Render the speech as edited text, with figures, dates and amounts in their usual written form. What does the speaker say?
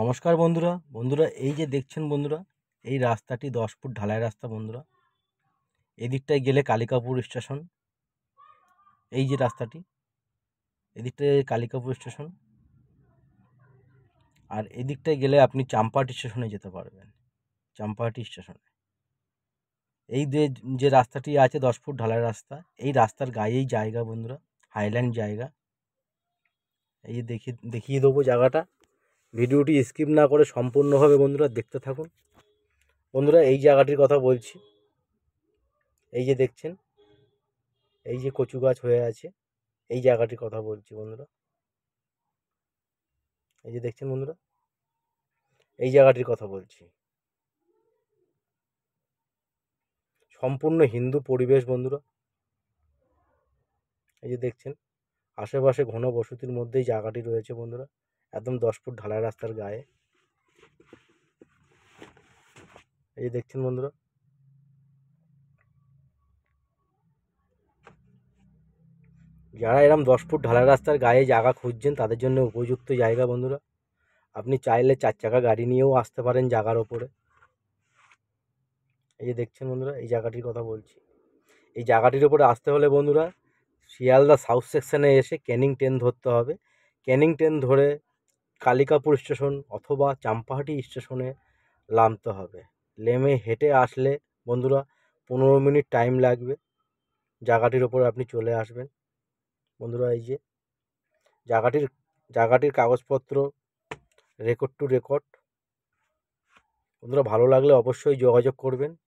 নমস্কার বন্ধুরা এই যে দেখছেন বন্ধুরা, এই রাস্তাটি 10 ফুট ঢালাই রাস্তা বন্ধুরা। এদিকটায় গেলে কালিকাপুর স্টেশন। এই যে রাস্তাটি, এদিকটায় কালিকাপুর স্টেশন, আর এদিকটায় গেলে আপনি চাম্পাহাটি স্টেশনে যেতে পারবেন। চাম্পাহাটি স্টেশনে এই যে রাস্তাটি আছে 10 ফুট ঢালাই রাস্তা, এই রাস্তার গায়েই জায়গা বন্ধুরা, হাইল্যান্ড জায়গা। এই যে দেখিয়ে দেবো জায়গাটা। ভিডিওটি স্কিপ না করে সম্পূর্ণভাবে বন্ধুরা দেখতে থাকুন। বন্ধুরা এই জায়গাটির কথা বলছি, এই যে দেখছেন, এই যে কচু গাছ হয়ে আছে, এই জায়গাটির কথা বলছি বন্ধুরা। এই যে দেখছেন বন্ধুরা, এই জায়গাটির কথা বলছি। সম্পূর্ণ হিন্দু পরিবেশ বন্ধুরা। এই যে দেখছেন, আশেপাশে ঘন বসতির মধ্যেই জায়গাটি রয়েছে বন্ধুরা, একদম 10 ফুট ঢালাই রাস্তার গায়ে। এই যে দেখছেন বন্ধুরা, যারা এরম 10 ফুট ঢালাই রাস্তার গায়ে জায়গা খুঁজছেন তাদের জন্য উপযুক্ত জায়গা বন্ধুরা। আপনি চাইলে 4 চাকা গাড়ি নিয়েও আসতে পারেন জায়গার ওপরে। এই যে দেখছেন বন্ধুরা, এই জায়গাটির কথা বলছি। এই জায়গাটির ওপরে আসতে হলে বন্ধুরা, শিয়ালদা সাউথ সেকশনে এসে ক্যানিং ট্রেন ধরতে হবে। ক্যানিং ট্রেন ধরে কালিকাপুর স্টেশন অথবা চাম্পাহাটি স্টেশনে নামতে হবে। নেমে হেঁটে আসলে বন্ধুরা 15 মিনিট টাইম লাগবে, জায়গাটির ওপরে আপনি চলে আসবেন বন্ধুরা। এই যে জায়গাটির কাগজপত্র রেকর্ড টু রেকর্ড বন্ধুরা। ভালো লাগলে অবশ্যই যোগাযোগ করবেন।